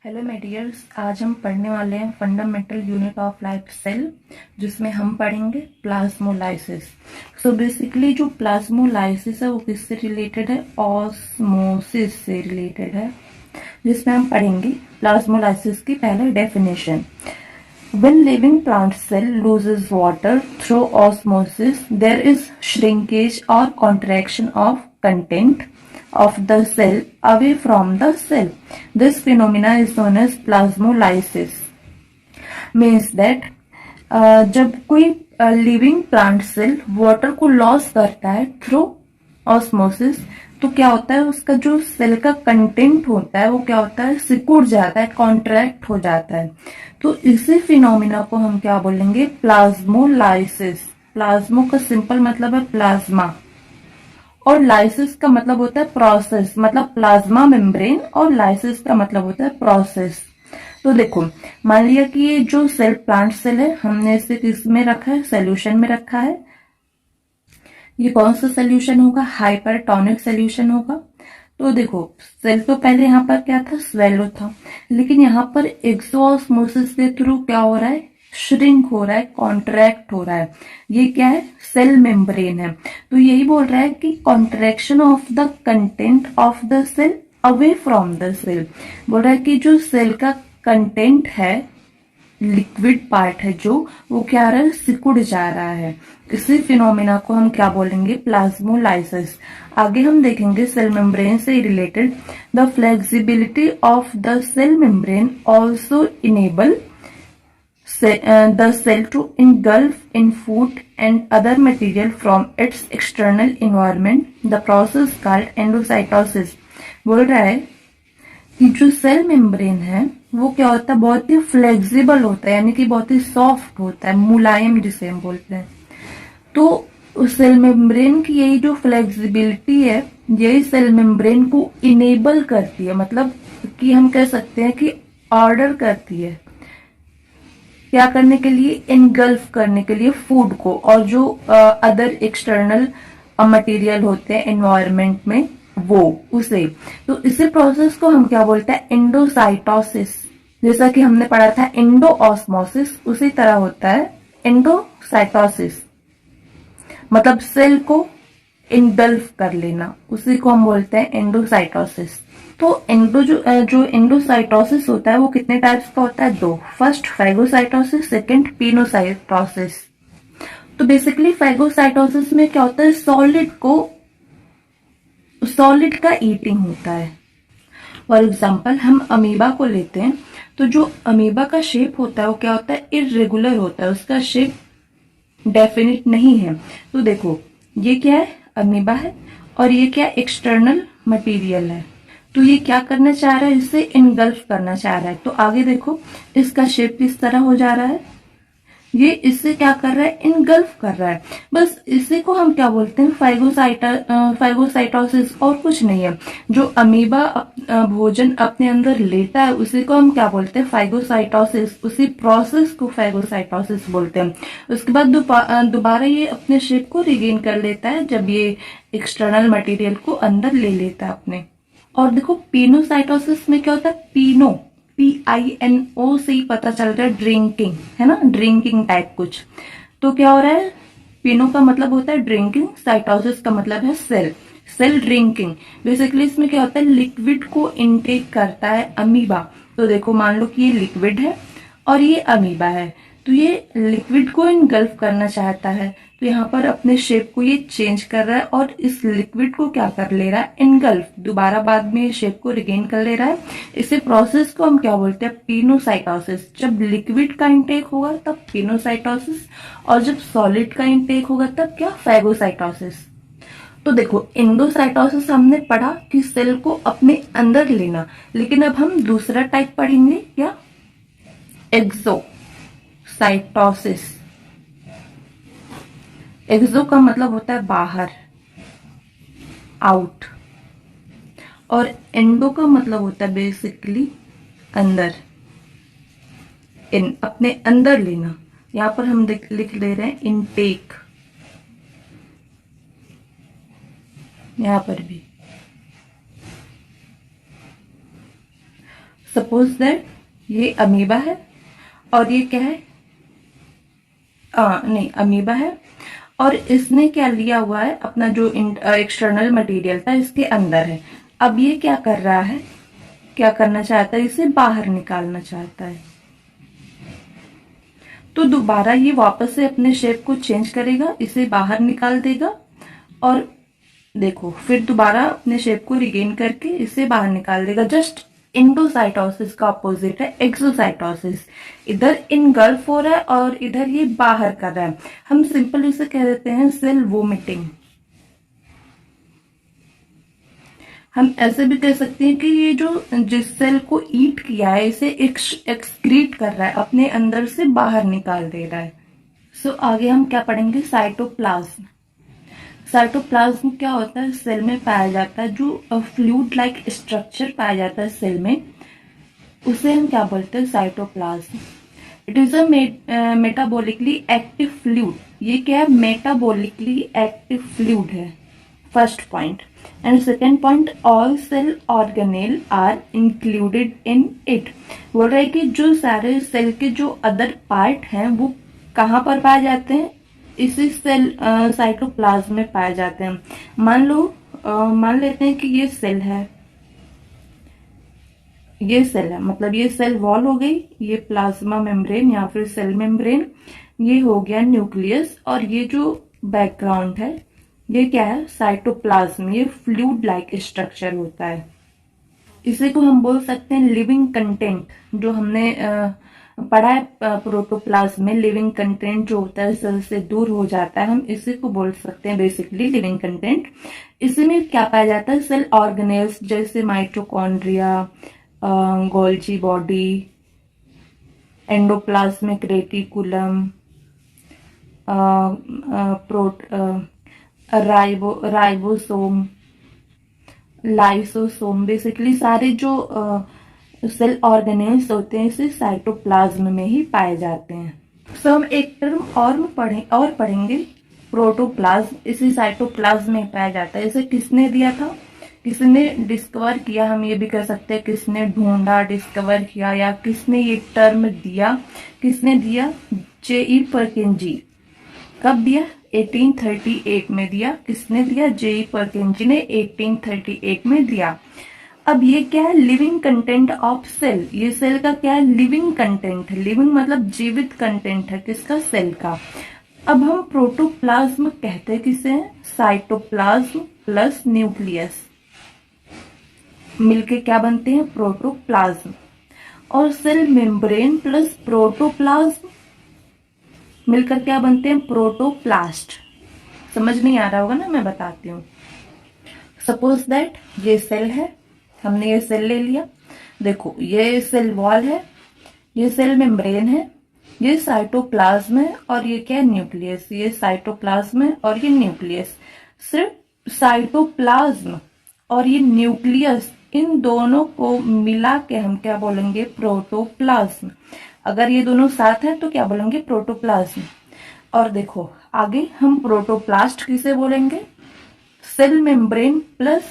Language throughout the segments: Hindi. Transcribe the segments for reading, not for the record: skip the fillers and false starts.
हेलो माय डियर्स, आज हम पढ़ने वाले हैं fundamental unit of life cell, जिसमें हम पढ़ेंगे प्लाज्मोलाइसिस। सो बेसिकली जो प्लाज्मोलाइसिस है वो किससे रिलेटेड है? ऑस्मोसिस से रिलेटेड है, जिसमें हम पढ़ेंगे प्लाज्मोलाइसिस की पहले definition. When living plant cell loses water through osmosis, there is shrinkage or contraction of content of the cell away from the cell. This phenomena is known as plasmolysis. Means that जब कोई लिविंग प्लांट सेल वाटर को लॉस करता है थ्रू ऑस्मोसिस, तो क्या होता है, उसका जो सेल का कंटेंट होता है वो क्या होता है, सिकुड़ जाता है, कॉन्ट्रैक्ट हो जाता है। तो इसी फिनोमिना को हम क्या बोलेंगे? प्लाज्मोलाइसिस। प्लाज्मो का सिंपल मतलब है प्लाज्मा, और लाइसिस का मतलब होता है प्रोसेस, मतलब प्लाज्मा मेम्ब्रेन, और लाइसिस का मतलब होता है प्रोसेस। तो देखो, मान लिया कि ये जो सेल प्लांट सेल है, हमने इसे किस में रखा है? सोल्यूशन में रखा है। ये कौन सा सोल्यूशन होगा? हाइपरटोनिक सोल्यूशन होगा। तो देखो, सेल तो पहले यहाँ पर क्या था? स्वेलो था, लेकिन यहाँ पर एक्सोऑस्मोसिस के थ्रू क्या हो रहा है? श्रिंक हो रहा है, कॉन्ट्रैक्ट हो रहा है। ये क्या है? सेल मेम्ब्रेन है। तो यही बोल रहा है कि contraction of the content of the cell away from the cell. बोल रहा है कि जो सेल का कंटेंट है, लिक्विड पार्ट है जो, वो क्या आ रहा है? सिकुड़ जा रहा है। इसी फिनोमिना को हम क्या बोलेंगे? प्लाज्मोलाइसिस। आगे हम देखेंगे सेल मेम्ब्रेन से related. The flexibility of the cell membrane also enable the cell to engulf in food and other material from its external environment. The process called endocytosis. बोल रहा है कि जो सेल मेम्ब्रेन है वो क्या होता है? बहुत ही फ्लेक्सिबल होता है, यानी कि बहुत ही सॉफ्ट होता है, मुलायम जिसे हम बोलते हैं। तो सेल मेम्ब्रेन की यही जो फ्लेक्सिबिलिटी है, यही सेल मेम्ब्रेन को इनेबल करती है, मतलब कि हम कह सकते हैं कि ऑर्डर करती है। क्या करने के लिए? इनगल्फ करने के लिए फूड को, और जो अदर एक्सटर्नल मटेरियल होते हैं एनवायरमेंट में, वो उसे। तो इसी प्रोसेस को हम क्या बोलते हैं? एंडोसाइटोसिस। जैसा कि हमने पढ़ा था एंडो ऑस्मोसिस, उसी तरह होता है एंडोसाइटोसिस, मतलब सेल को इनगल्फ कर लेना, उसी को हम बोलते हैं एंडोसाइटोसिस। तो जो एंडोसाइटोसिस होता है वो कितने टाइप्स का होता है? दो। First phagocytosis, second pinocytosis. तो बेसिकली फैगोसाइटोसिस में क्या होता है? सॉलिड का ईटिंग होता है। फॉर एग्जाम्पल हम अमीबा को लेते हैं, तो जो अमीबा का शेप होता है वो क्या होता है? इरेगुलर होता है, उसका शेप डेफिनिट नहीं है। तो देखो, ये क्या है? अमीबा है, और ये क्या? एक्सटर्नल मटेरियल है। तो ये क्या करना चाह रहा है? इसे इनगल्फ करना चाह रहा है। तो आगे देखो, इसका शेप किस तरह हो जा रहा है? ये इससे क्या कर रहा है? इनगल्फ कर रहा है। बस इसी को हम क्या बोलते हैं? फैगोसाइटोसिस, और कुछ नहीं है। जो अमीबा भोजन अपने अंदर लेता है, उसी को हम क्या बोलते हैं? फैगोसाइटोसिस। उसी प्रोसेस को फैगोसाइटोसिस बोलते हैं। उसके बाद दोबारा ये अपने शेप को रिगेन कर लेता है, जब ये एक्सटर्नल मटेरियल को अंदर ले लेता है अपने। और देखो, पिनोसाइटोसिस में क्या होता है? PINO से ही पता चल रहा है ड्रिंकिंग, है ना? ड्रिंकिंग टाइप कुछ। तो क्या हो रहा है? पिनो का मतलब होता है ड्रिंकिंग, साइटोसिस का मतलब है सेल ड्रिंकिंग। बेसिकली इसमें क्या होता है? लिक्विड को इनटेक करता है अमीबा। तो देखो, मान लो कि ये लिक्विड है और ये अमीबा है, तो ये लिक्विड को इनगल्फ करना चाहता है, तो यहाँ पर अपने शेप को ये चेंज कर रहा है, और इस लिक्विड को क्या कर ले रहा है? इनगल्फ। दोबारा बाद में शेप को रिगेन कर ले रहा है। इसी प्रोसेस को हम क्या बोलते हैं? पिनोसाइटोसिस। जब लिक्विड का इंटेक होगा तब पिनोसाइटोसिस, और जब सॉलिड का इंटेक होगा तब क्या? फैगोसाइटोसिस। तो देखो, एंडोसाइटोसिस हमने पढ़ा कि सेल को अपने अंदर लेना, लेकिन अब हम दूसरा टाइप पढ़ेंगे, क्या? एक्सोसाइटोसिस। एक्सो का मतलब होता है बाहर, आउट, और एंडो का मतलब होता है बेसिकली अंदर, इन, अपने अंदर लेना। यहां पर हम लिख ले रहे हैं इनटेक, यहां पर भी। सपोज दैट ये अमीबा है और ये क्या है, नहीं अमीबा है, और इसने क्या लिया हुआ है, अपना जो एक्सटर्नल मटेरियल था इसके अंदर है। अब ये क्या कर रहा है, क्या करना चाहता है, इसे बाहर निकालना चाहता है। तो दोबारा ये वापस से अपने शेप को चेंज करेगा, इसे बाहर निकाल देगा, और देखो फिर दोबारा अपने शेप को रिगेन करके इसे बाहर निकाल देगा। जस्ट इंडोसाइटोसिस का अपोजिट है एक्सोसाइटोसिस। इधर इनगल्फ हो रहा है और इधर ये बाहर कर रहा है। हम सिंपल इसे कह देते हैं सेल वोमिटिंग। हम ऐसे भी कह सकते हैं कि ये जो जिस सेल को ईट किया है इसे एक्सक्रीट कर रहा है, अपने अंदर से बाहर निकाल दे रहा है। सो आगे हम क्या पढ़ेंगे, साइटोप्लाज्म। साइटोप्लाज्म क्या होता है, सेल में पाया जाता है जो फ्लूइड लाइक स्ट्रक्चर पाया जाता है सेल में, उसे हम क्या बोलते हैं, cytoplasm. It is a metabolically active fluid. ये क्या है, मेटाबॉलिकली एक्टिव फ्लूइड है, first point. And second point, all cell organelle are included in it. बोल रहा है कि जो सारे सेल के जो अदर पार्ट हैं वो कहाँ पर पाए जाते हैं, इसी सेल साइटोप्लाज्म में पाए जाते हैं। मान लेते हैं कि ये सेल है, ये सेल है, मतलब ये सेल वॉल हो गई, ये प्लाज्मा मेम्ब्रेन या फिर सेल मेम्ब्रेन, ये हो गया न्यूक्लियस, और ये जो बैकग्राउंड है ये क्या है, साइटोप्लाज्म। ये फ्लूइड लाइक स्ट्रक्चर होता है। इसी को हम बोल सकते हैं लिविंग कंटेंट। जो हमने पढ़ा है प्रोटोप्लाज्म में, लिविंग कंटेंट जो होता है सेल से दूर हो जाता है, हम इसी को बोल सकते हैं बेसिकली लिविंग कंटेंट। इसी में क्या पाया जाता है, सेल ऑर्गेनेल्स जैसे mitochondria, Golgi body, endoplasmic reticulum, ribosome, lysosome, basically सारे जो सेल ऑर्गेनेल्स होते हैं इसे साइटोप्लाज्म में ही पाए जाते हैं। सो हम एक टर्म और पढ़ेंगे प्रोटोप्लाज्म। इसी साइटोप्लाज्म में पाया जाता है। इसे किसने दिया था, किसने डिस्कवर किया, हम ये भी कह सकते हैं किसने ढूंढा, डिस्कवर किया, या किसने ये टर्म दिया, किसने दिया, J.E. पर्किंजी। कब दिया, 1838 में दिया। किसने दिया, J.E. पर्किंजी ने 1838 में दिया। अब ये क्या है, लिविंग कंटेंट ऑफ सेल। ये सेल का क्या है, लिविंग कंटेंट है। लिविंग मतलब जीवित कंटेंट है, किसका, सेल का। अब हम प्रोटोप्लाज्म कहते हैं किसे, साइटोप्लाज्म प्लस न्यूक्लियस मिलके क्या बनते हैं, प्रोटोप्लाज्म। और सेल मेम्ब्रेन प्लस प्रोटोप्लाज्म मिलकर क्या बनते हैं, प्रोटोप्लास्ट। समझ नहीं आ रहा होगा ना, मैं बताती हूँ। सपोज दैट ये सेल है, हमने ये सेल ले लिया। देखो ये सेल वॉल है, ये सेल मेम्ब्रेन है, ये साइटोप्लाज्म है, और ये क्या है, न्यूक्लियस। ये साइटोप्लाज्म है और ये न्यूक्लियस। सिर्फ साइटोप्लाज्म और ये न्यूक्लियस, इन दोनों को मिला के हम क्या बोलेंगे, प्रोटोप्लाज्म। अगर ये दोनों साथ हैं तो क्या बोलेंगे, प्रोटोप्लाज्म। और देखो आगे हम प्रोटोप्लास्ट किसे बोलेंगे, cell membrane plus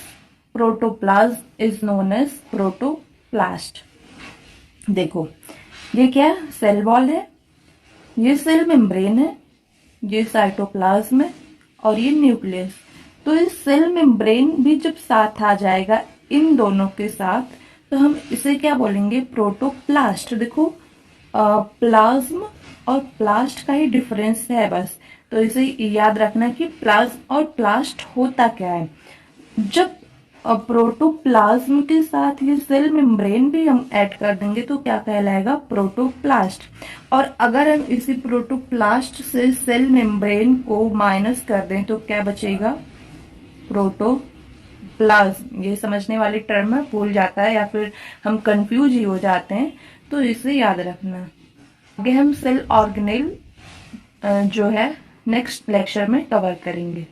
protoplasm is known as protoplast. देखो ये क्या है, सेल वॉल है, ये सेल मेम्ब्रेन है, ये साइटोप्लाज्म है, और ये न्यूक्लियस। तो इस सेल मेम्ब्रेन भी जब साथ आ जाएगा इन दोनों के साथ, तो हम इसे क्या बोलेंगे, प्रोटोप्लास्ट। देखो प्लाज्म और प्लास्ट का ही डिफरेंस है बस, तो इसे याद रखना कि प्लाज्म और प्लास्ट होता क्या है। जब प्रोटोप्लाज्म के साथ ये सेल मेम्ब्रेन भी हम ऐड कर देंगे तो क्या कहलाएगा, प्रोटोप्लास्ट। और अगर हम इसी प्रोटोप्लास्ट से सेल मेम्ब्रेन को माइनस कर दें तो क्या बचेगा, प्रोटोप्लाज्म। ये समझने वाली टर्म है, भूल जाता है या फिर हम कंफ्यूज ही हो जाते हैं, तो इसे याद रखना। आगे हम सेल ऑर्गेनेल जो है नेक्स्ट लेक्चर में कवर करेंगे।